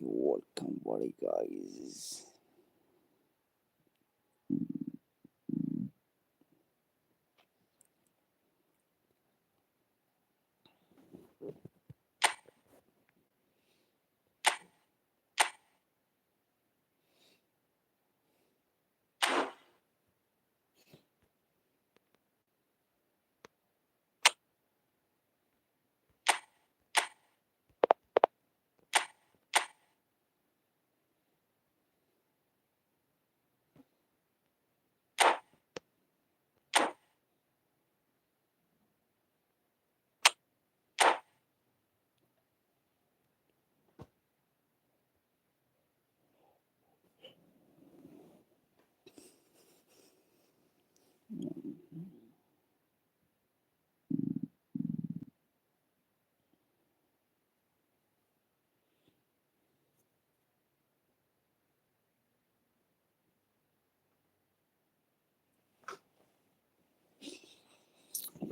Welcome, buddy, guys.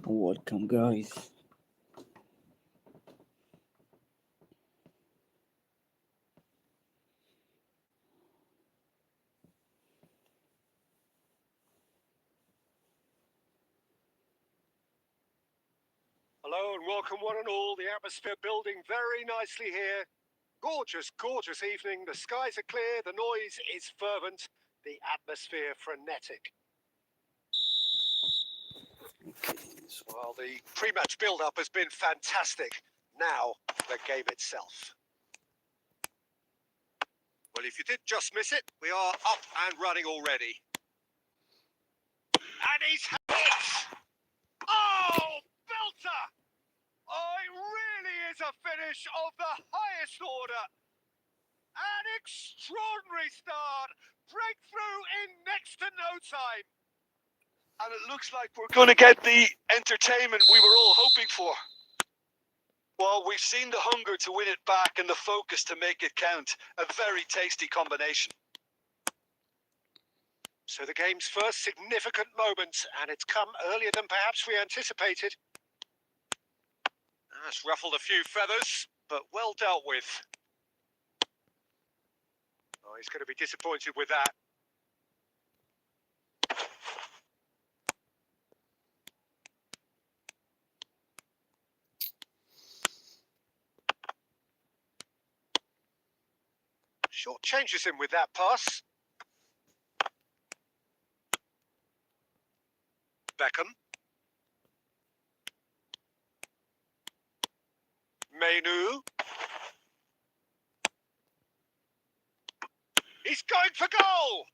Welcome, guys. Hello and welcome one and all. The atmosphere building very nicely here. Gorgeous, gorgeous evening. The skies are clear, the noise is fervent, the atmosphere frenetic. Well, the pre-match build-up has been fantastic. Now, the game itself. Well, if you did just miss it, we are up and running already. And he's hit! Oh, belter! Oh, it really is a finish of the highest order. An extraordinary start. Breakthrough in next to no time. And it looks like we're going to get the entertainment we were all hoping for. Well, we've seen the hunger to win it back and the focus to make it count. A very tasty combination. So the game's first significant moment, and it's come earlier than perhaps we anticipated. That's ruffled a few feathers, but well dealt with. Oh, he's going to be disappointed with that. Short changes him with that pass. Beckham. Mainu. He's going for goal!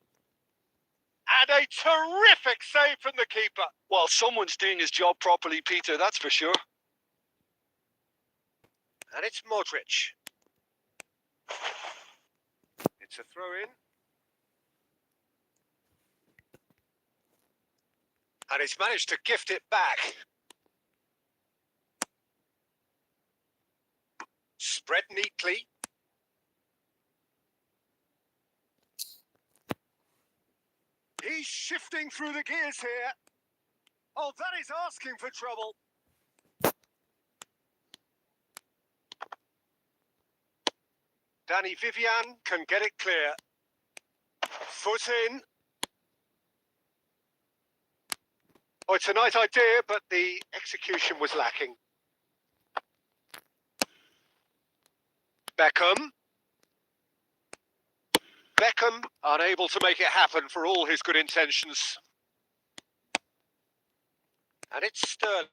And a terrific save from the keeper. Well, someone's doing his job properly, Peter, that's for sure. And it's Modric. It's a throw-in. And he's managed to gift it back. Spread neatly. He's shifting through the gears here. Oh, that is asking for trouble. Danny Vivian can get it clear. Foot in. Oh, it's a nice idea, but the execution was lacking. Beckham. Beckham unable to make it happen for all his good intentions. And it's Sterling.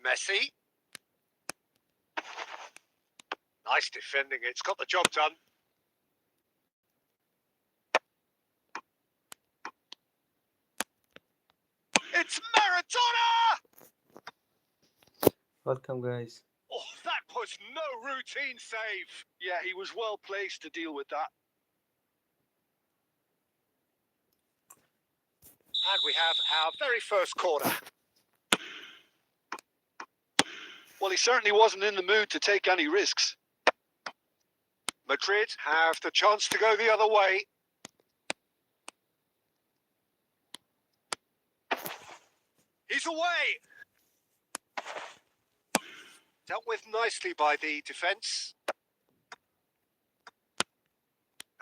Messi. Nice defending, it's got the job done. It's Maradona! Welcome, guys. Oh, that was no routine save. Yeah, he was well placed to deal with that. And we have our very first corner. Well, he certainly wasn't in the mood to take any risks. Madrid have the chance to go the other way. He's away. Dealt with nicely by the defence.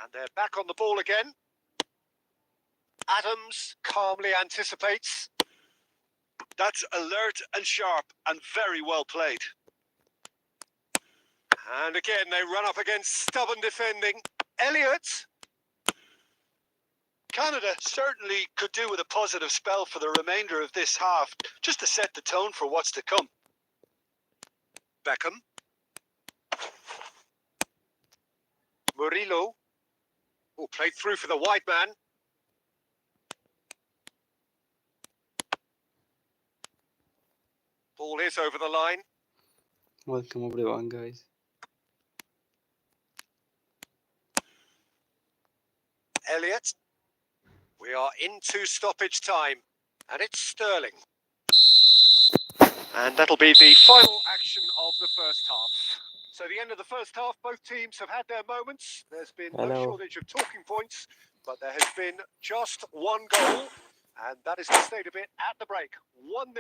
And they're back on the ball again. Adams calmly anticipates. That's alert and sharp and very well played. And again, they run up against stubborn defending. Elliott. Canada certainly could do with a positive spell for the remainder of this half, just to set the tone for what's to come. Beckham. Murillo. Oh, played through for the wide man. Ball is over the line. Welcome everyone, guys. Elliott. We are into stoppage time, and it's Sterling. And that'll be the final action of the first half. So the end of the first half, both teams have had their moments. There's been no shortage of talking points, but there has been just one goal, and that is the state of it at the break. 1-0.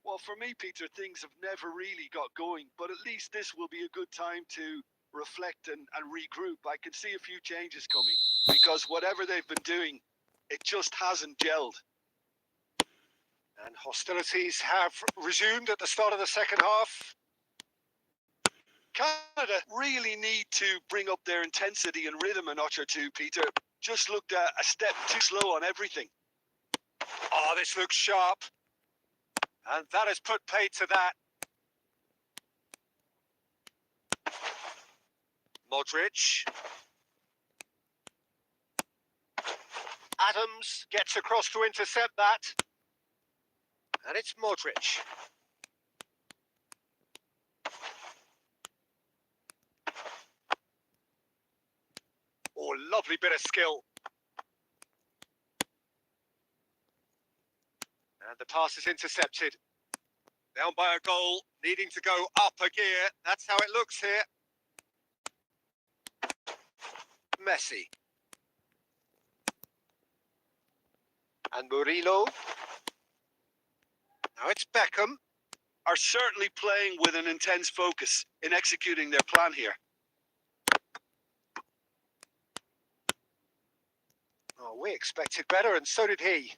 Well, for me, Peter, things have never really got going, but at least this will be a good time to reflect and regroup. I can see a few changes coming, because whatever they've been doing, it just hasn't gelled. And hostilities have resumed at the start of the second half. Canada really need to bring up their intensity and rhythm a notch or two, Peter. Just looked a step too slow on everything. Oh, this looks sharp. And that has put paid to that. Modric. Adams gets across to intercept that. And it's Modric. Oh, lovely bit of skill. And the pass is intercepted. Down by a goal, needing to go up a gear. That's how it looks here. Messi. And Murillo. Now it's Beckham. Are certainly playing with an intense focus in executing their plan here. Oh, we expected better, and so did he.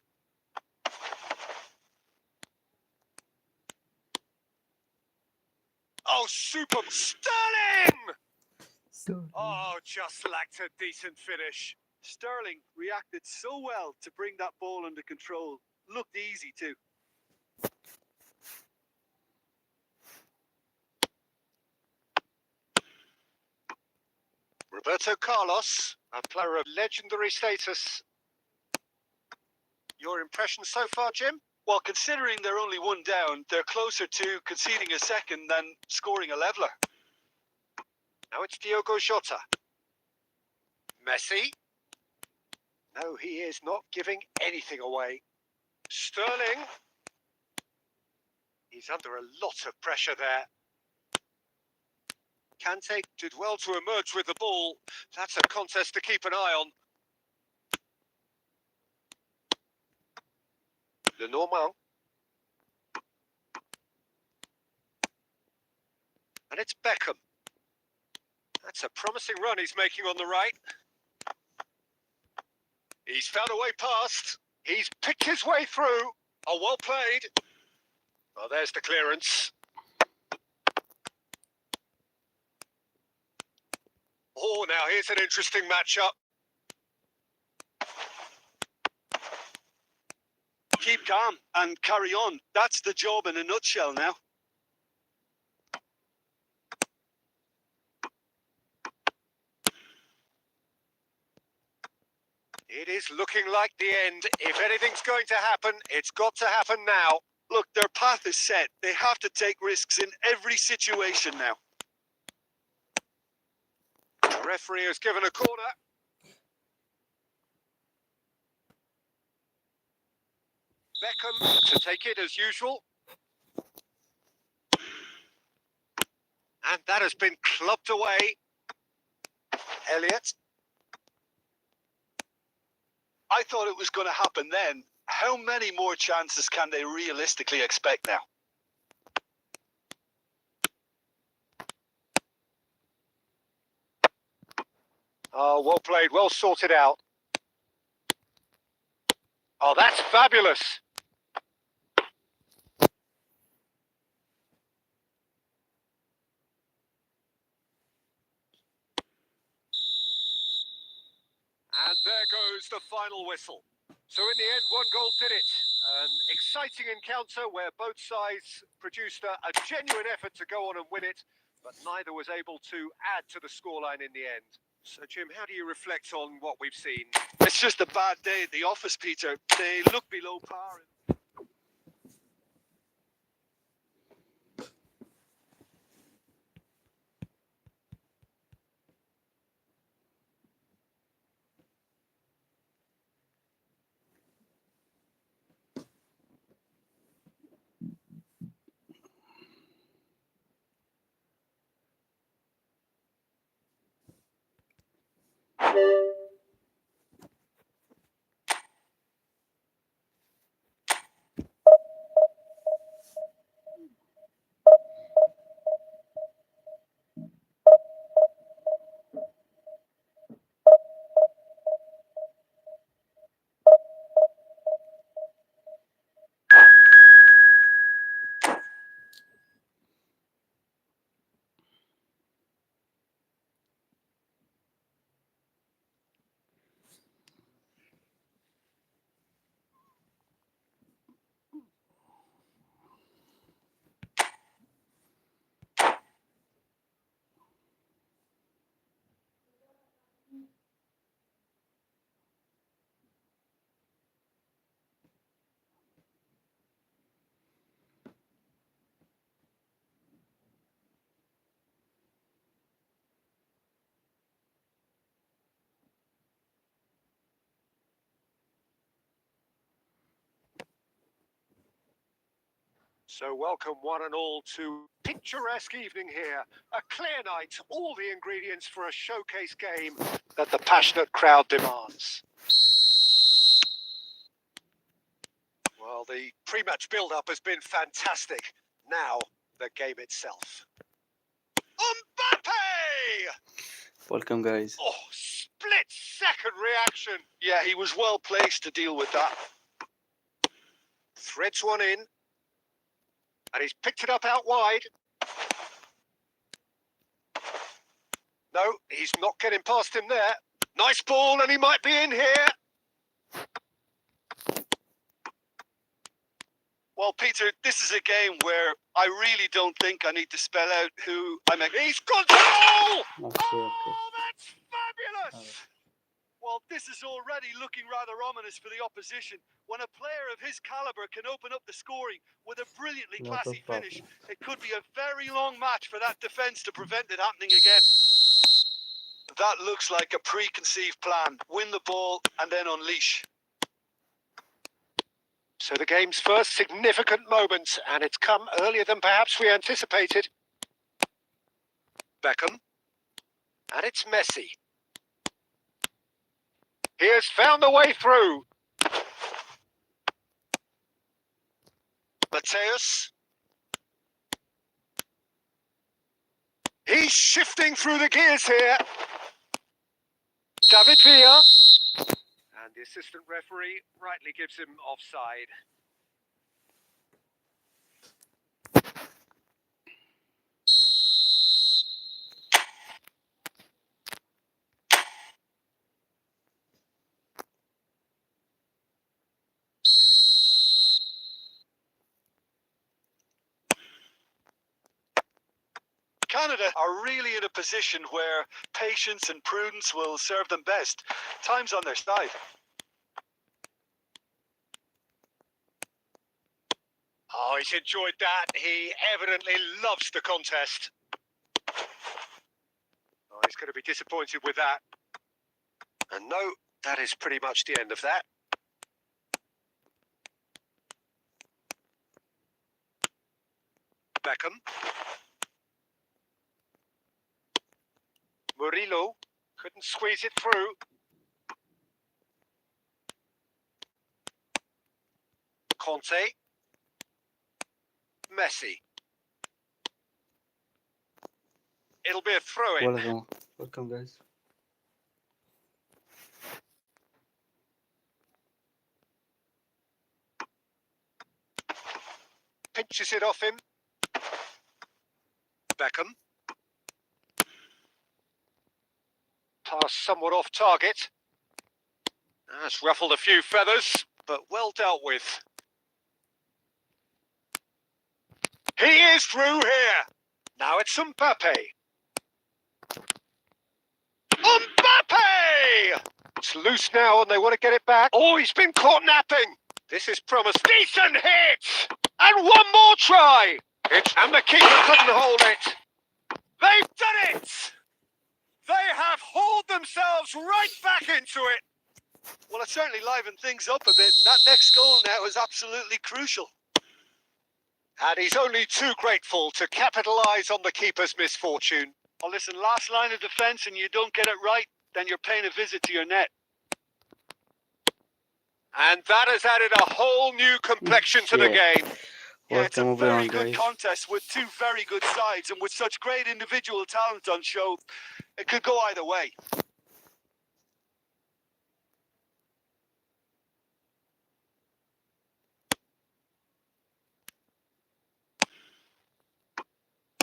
Oh, super Sterling! Oh, just lacked a decent finish. Sterling reacted so well to bring that ball under control. Looked easy too. Roberto Carlos, a player of legendary status. Your impression so far, Jim? Well, considering they're only one down, they're closer to conceding a second than scoring a leveller. Now it's Diogo Jota. Messi. No, he is not giving anything away. Sterling. He's under a lot of pressure there. Kante did well to emerge with the ball. That's a contest to keep an eye on. Lenormand. And it's Beckham. That's a promising run he's making on the right. He's found a way past. He's picked his way through. Oh, well played. Well, there's the clearance. Oh, now here's an interesting matchup. Keep calm and carry on. That's the job in a nutshell now. It is looking like the end. If anything's going to happen, it's got to happen now. Look, their path is set. They have to take risks in every situation now. The referee has given a corner. Beckham to take it as usual. And that has been clubbed away. Elliott. I thought it was going to happen then. How many more chances can they realistically expect now? Oh, well played, well sorted out. Oh, that's fabulous. And there goes the final whistle. So in the end, one goal did it. An exciting encounter where both sides produced a genuine effort to go on and win it, but neither was able to add to the scoreline in the end. So, Jim, how do you reflect on what we've seen? It's just a bad day at the office, Peter. They look below par. So welcome one and all to a picturesque evening here. A clear night, all the ingredients for a showcase game that the passionate crowd demands. Well, the pre-match build-up has been fantastic. Now, the game itself. Mbappe! Welcome, guys. Oh, split-second reaction. Yeah, he was well placed to deal with that. Threads one in. And he's picked it up out wide. No, he's not getting past him there. Nice ball, and he might be in here. Well, Peter, this is a game where I really don't think I need to spell out who I'm... He's got goal! Okay. Oh, that's fabulous! Well, this is already looking rather ominous for the opposition. When a player of his calibre can open up the scoring with a brilliantly Lot of classy fun. finish, it could be a very long match for that defence to prevent it happening again. That looks like a preconceived plan. Win the ball and then unleash. So the game's first significant moment, and it's come earlier than perhaps we anticipated. Beckham. And it's Messi. He has found the way through. Mateus. He's shifting through the gears here. David Villa. And the assistant referee rightly gives him offside. Canada are really in a position where patience and prudence will serve them best. Time's on their side. Oh, he's enjoyed that. He evidently loves the contest. Oh, he's going to be disappointed with that. And no, that is pretty much the end of that. Beckham. Murillo couldn't squeeze it through. Conte. Messi. It'll be a throw-in. Welcome, guys. pinches it off him. Beckham. Pass somewhat off target. That's ruffled a few feathers, but well dealt with. He is through here. Now it's Mbappe. Mbappe! It's loose now and they want to get it back. Oh, he's been caught napping. This is promised. Decent hit! And one more try! And the keeper couldn't hold it. They've done it! They have hauled themselves right back into it. Well, it certainly livened things up a bit, and that next goal now is absolutely crucial. And he's only too grateful to capitalise on the keeper's misfortune. Well, listen, last line of defence and you don't get it right, then you're paying a visit to your net. And that has added a whole new complexion to the game. Yeah, it's a Welcome very everyone, good guys. contest with two very good sides, and with such great individual talent on show, it could go either way.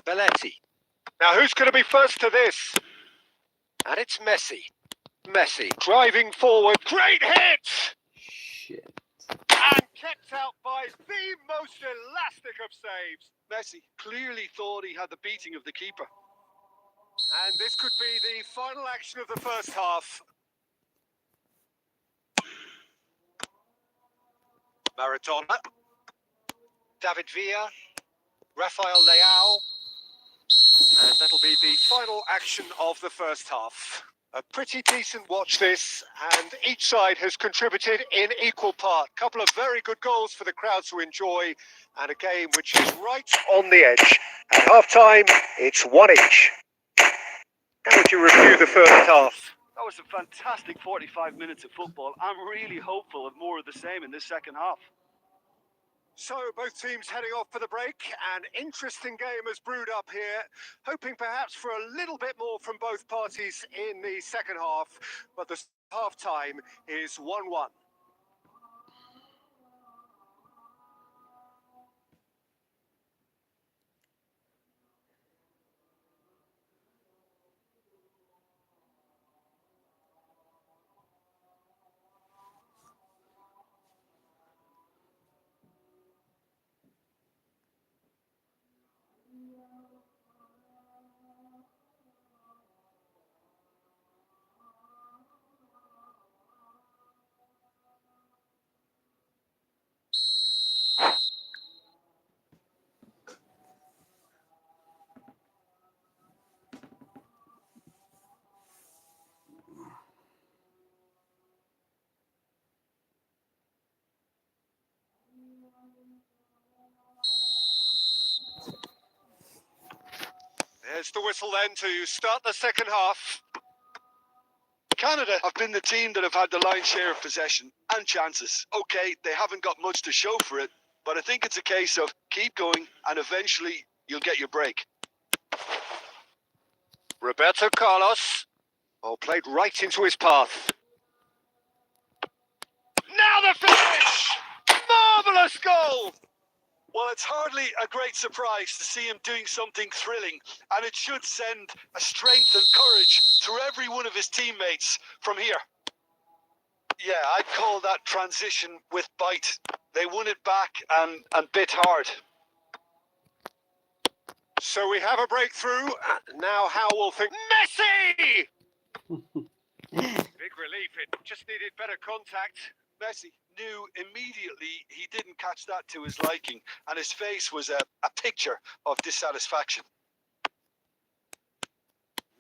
Belletti. Now who's going to be first to this? And it's Messi. Messi driving forward. Great hit! Shit. And kept out by the most elastic of saves. Messi clearly thought he had the beating of the keeper. And this could be the final action of the first half. Maradona. David Villa. Rafael Leao. And that'll be the final action of the first half. A pretty decent watch this, and each side has contributed in equal part. Couple of very good goals for the crowd to enjoy, and a game which is right on the edge. At half-time, it's 1 each. How would you review the first half? That was a fantastic 45 minutes of football. I'm really hopeful of more of the same in this second half. So both teams heading off for the break. An interesting game has brewed up here, hoping perhaps for a little bit more from both parties in the second half, but the half-time is 1-1. There's the whistle then to start the second half. Canada have been the team that have had the lion's share of possession and chances. Okay, they haven't got much to show for it, but I think it's a case of keep going and eventually you'll get your break. Roberto Carlos. Oh, played right into his path. Now the finish! Marvellous goal! Well, it's hardly a great surprise to see him doing something thrilling, and it should send a strength and courage through every one of his teammates from here. Yeah, I'd call that transition with bite. They won it back and bit hard. So we have a breakthrough. Now Howe will think, Messi! Big relief, it just needed better contact. Messi knew immediately he didn't catch that to his liking, and his face was a picture of dissatisfaction.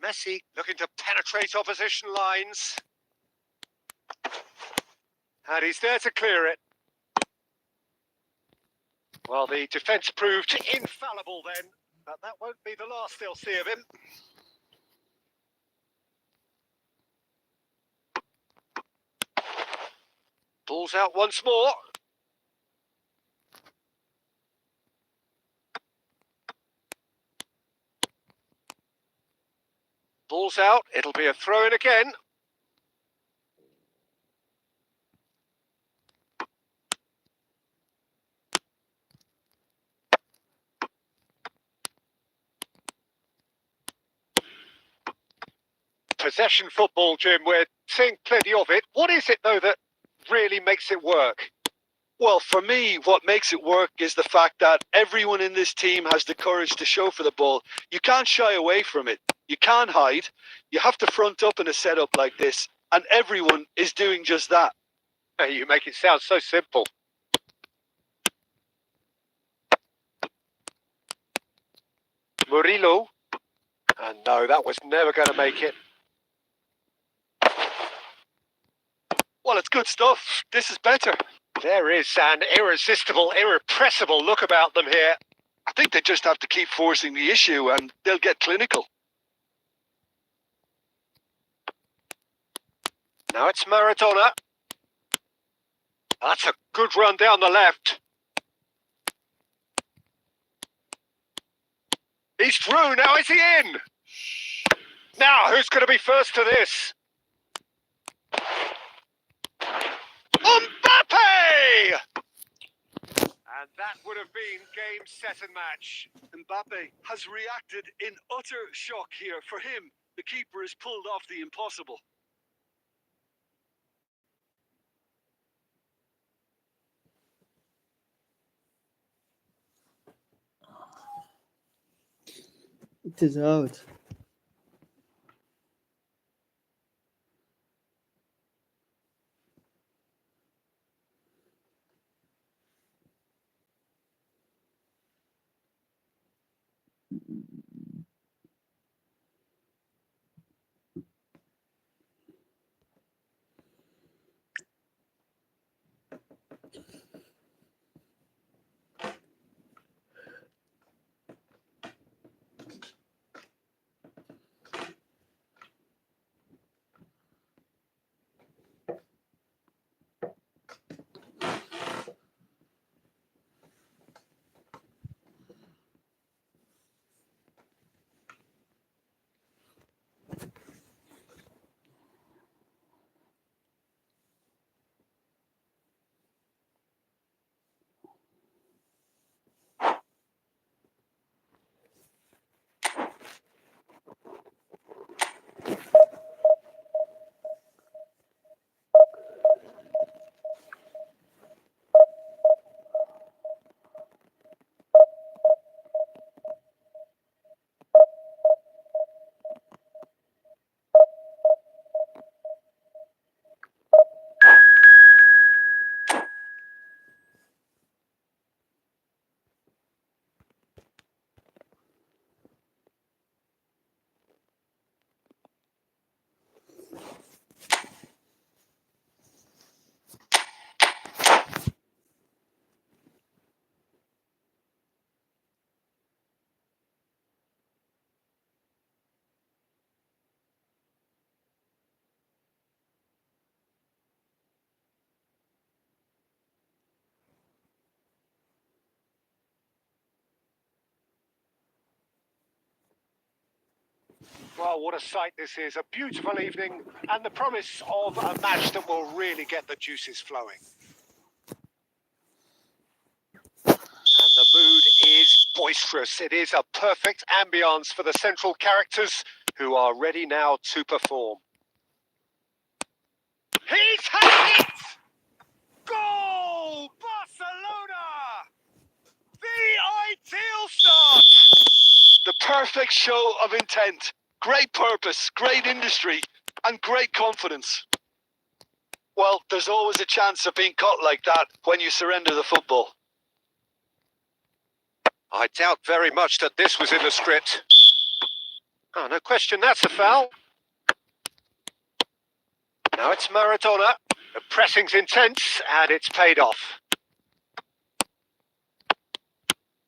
Messi looking to penetrate opposition lines. And he's there to clear it. Well, the defence proved infallible then, but that won't be the last they'll see of him. Ball's out once more. Ball's out. It'll be a throw-in again. Possession football, Jim. We're seeing plenty of it. What is it, though, that really makes it work? Well, for me, what makes it work is the fact that everyone in this team has the courage to show for the ball. You can't shy away from it. You can't hide. You have to front up in a setup like this, and everyone is doing just that. Hey, you make it sound so simple. Murillo. And no, that was never going to make it. Well, it's good stuff. This is better. There is an irresistible, irrepressible look about them here. I think they just have to keep forcing the issue and they'll get clinical. Now it's Maradona. That's a good run down the left. He's through, now is he in? Now, who's going to be first to this? Mbappe! And that would have been game, set and match. Mbappe has reacted in utter shock here. For him, the keeper has pulled off the impossible. It is out. Well, what a sight this is. A beautiful evening and the promise of a match that will really get the juices flowing. And the mood is boisterous. It is a perfect ambience for the central characters who are ready now to perform. He's had it! Goal! Barcelona! The ideal start! The perfect show of intent. Great purpose, great industry, and great confidence. Well, there's always a chance of being caught like that when you surrender the football. I doubt very much that this was in the script. Oh, no question, that's a foul. Now it's Maradona. The pressing's intense, and it's paid off.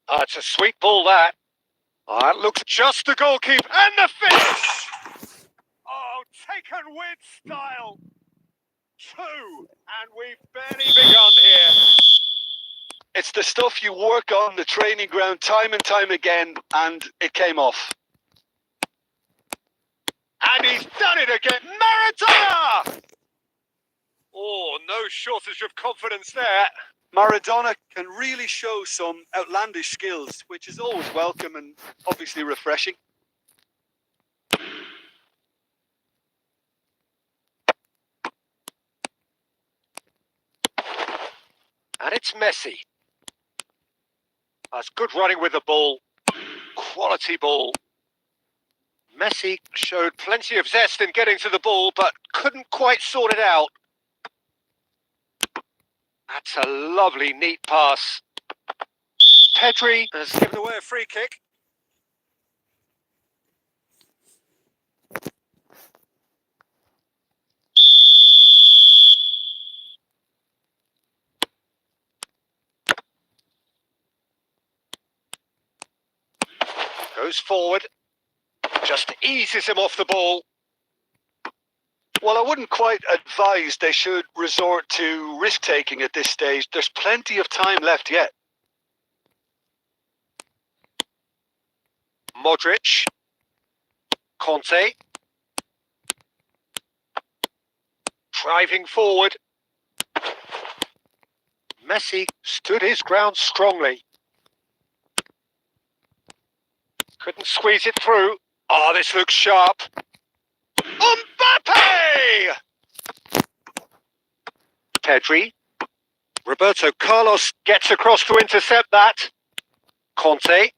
Oh, it's a sweet ball, that. Oh, it looks just the goalkeeper, and the finish! Oh, taken with style. 2, and we've barely begun here. It's the stuff you work on the training ground time and time again, and it came off. And he's done it again. Maradona! Oh, no shortage of confidence there. Maradona can really show some outlandish skills, which is always welcome and obviously refreshing. And it's Messi. That's good running with the ball. Quality ball. Messi showed plenty of zest in getting to the ball, but couldn't quite sort it out. That's a lovely, neat pass. Pedri has given away a free kick. Goes forward. Just eases him off the ball. Well, I wouldn't quite advise they should resort to risk-taking at this stage. There's plenty of time left yet. Modric. Conte. Driving forward. Messi stood his ground strongly. Couldn't squeeze it through. Oh, this looks sharp. Mbappe! Pedri. Roberto Carlos gets across to intercept that. Conte.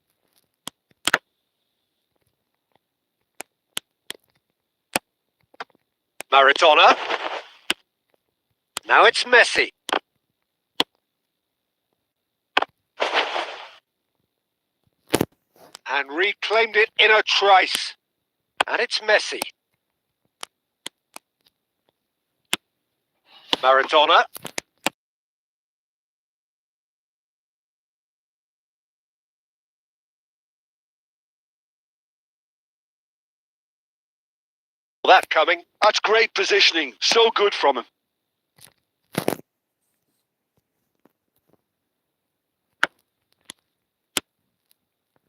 Maradona. Now it's Messi. And reclaimed it in a trice. And it's Messi. Maradona. That coming. That's great positioning. So good from him.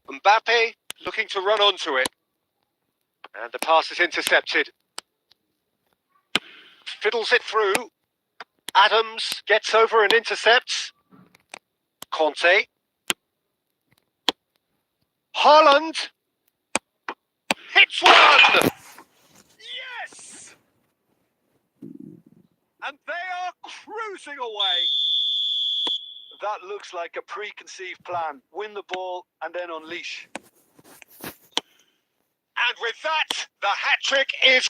Mbappe looking to run onto it. And the pass is intercepted. Fiddles it through. Adams gets over and intercepts. Conte. Haaland. Hits one! Yes! And they are cruising away. That looks like a preconceived plan. Win the ball and then unleash. And with that, the hat-trick is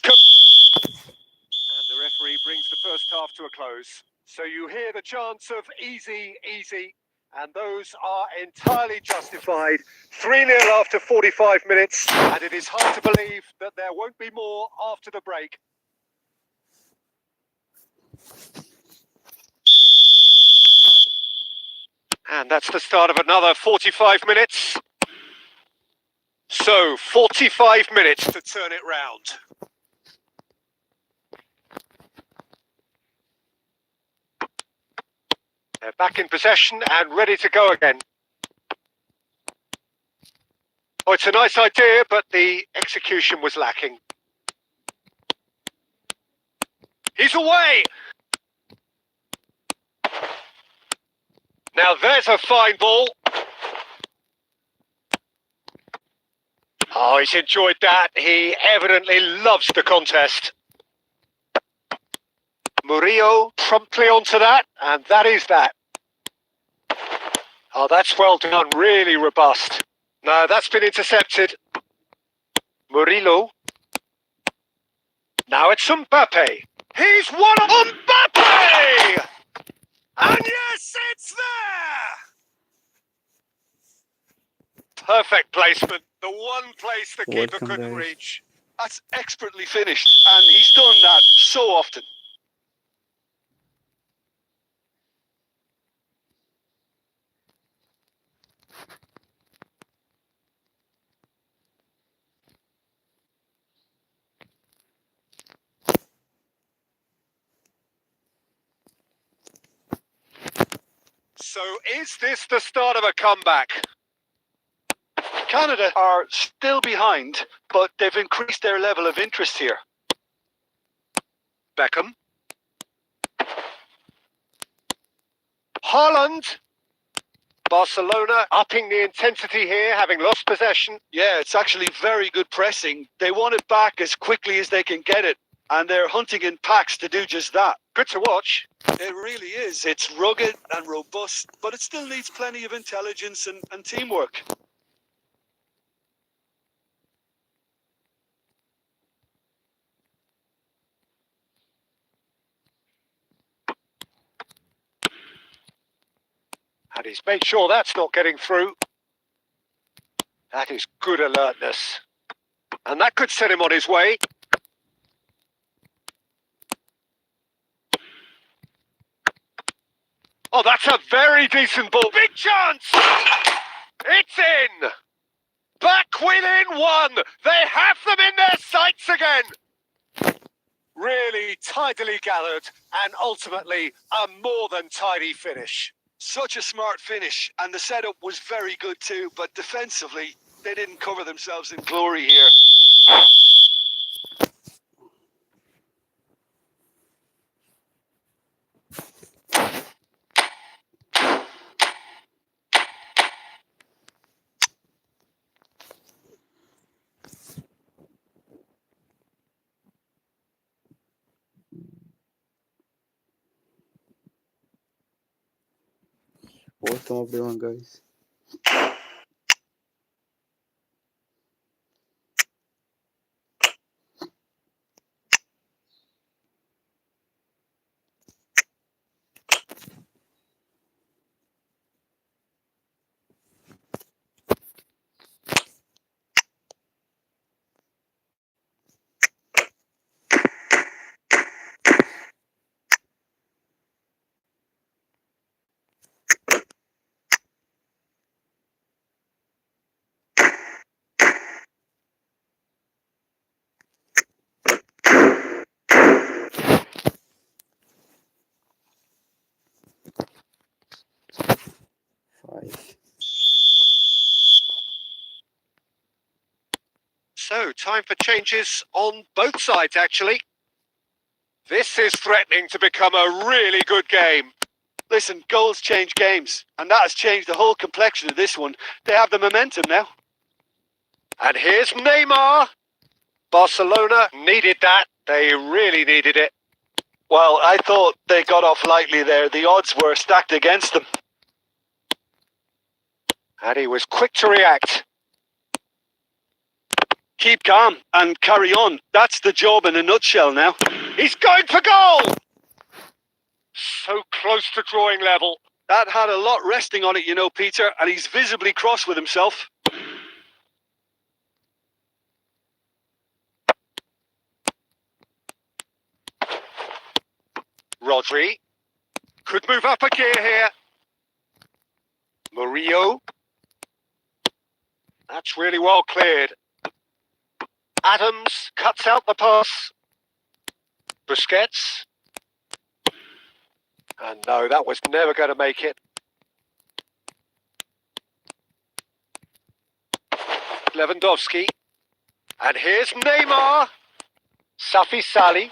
and the referee brings the first half to a close. So you hear the chants of easy, easy, and those are entirely justified. 3-0 after 45 minutes, and it is hard to believe that there won't be more after the break. And that's the start of another 45 minutes. So, 45 minutes to turn it round. They're back in possession and ready to go again. Oh, it's a nice idea, but the execution was lacking. He's away! Now there's a fine ball. Oh, he's enjoyed that. He evidently loves the contest. Murillo promptly onto that, and that is that. Oh, that's well done. Really robust. No, that's been intercepted. Murillo. Now it's Mbappe. He's won Mbappe! And yes, it's there! Perfect placement. The one place the keeper couldn't reach. That's expertly finished, and he's done that so often. So is this the start of a comeback? Canada are still behind, but they've increased their level of interest here. Beckham. Haaland. Barcelona upping the intensity here, having lost possession. Yeah, it's actually very good pressing. They want it back as quickly as they can get it. and they're hunting in packs to do just that. Good to watch. It really is. It's rugged and robust, but it still needs plenty of intelligence and teamwork. And he's made sure that's not getting through. That is good alertness. And that could set him on his way. Oh, that's a very decent ball. Big chance! It's in! Back within one! They have them in their sights again! Really tidily gathered and ultimately a more than tidy finish. Such a smart finish, and the setup was very good too, but defensively, they didn't cover themselves in glory here. Welcome everyone, guys. So, time for changes on both sides, actually. This is threatening to become a really good game. Listen, goals change games, and that has changed the whole complexion of this one. They have the momentum now. And here's Neymar. Barcelona needed that. They really needed it. Well, I thought they got off lightly there. The odds were stacked against them. And he was quick to react. Keep calm and carry on. That's the job in a nutshell now. He's going for goal! So close to drawing level. That had a lot resting on it, you know, Peter, and he's visibly cross with himself. Rodri could move up a gear here. Murillo. That's really well cleared. Adams cuts out the pass. Busquets. And no, that was never going to make it. Lewandowski. And here's Neymar. Safi Sali.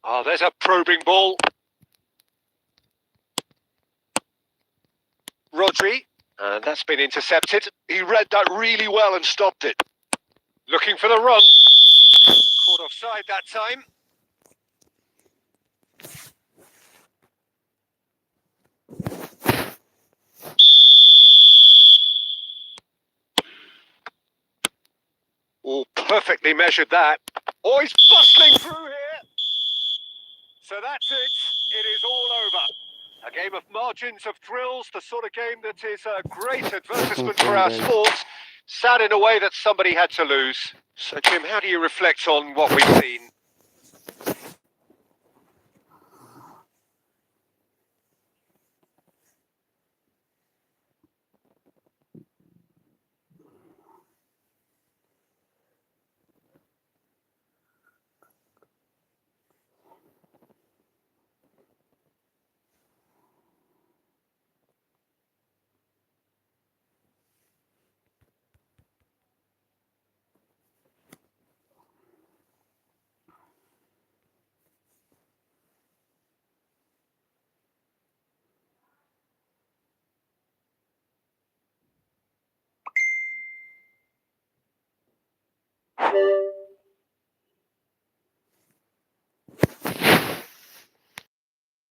Oh, there's a probing ball. Rodri. And that's been intercepted. He read that really well and stopped it. Looking for the run. Caught offside that time. Oh, perfectly measured that. Oh, he's bustling through here. So that's it. It is all over. A game of margins, of thrills, the sort of game that is a great advertisement for our sports. Sad in a way that somebody had to lose. So, Jim, how do you reflect on what we've seen?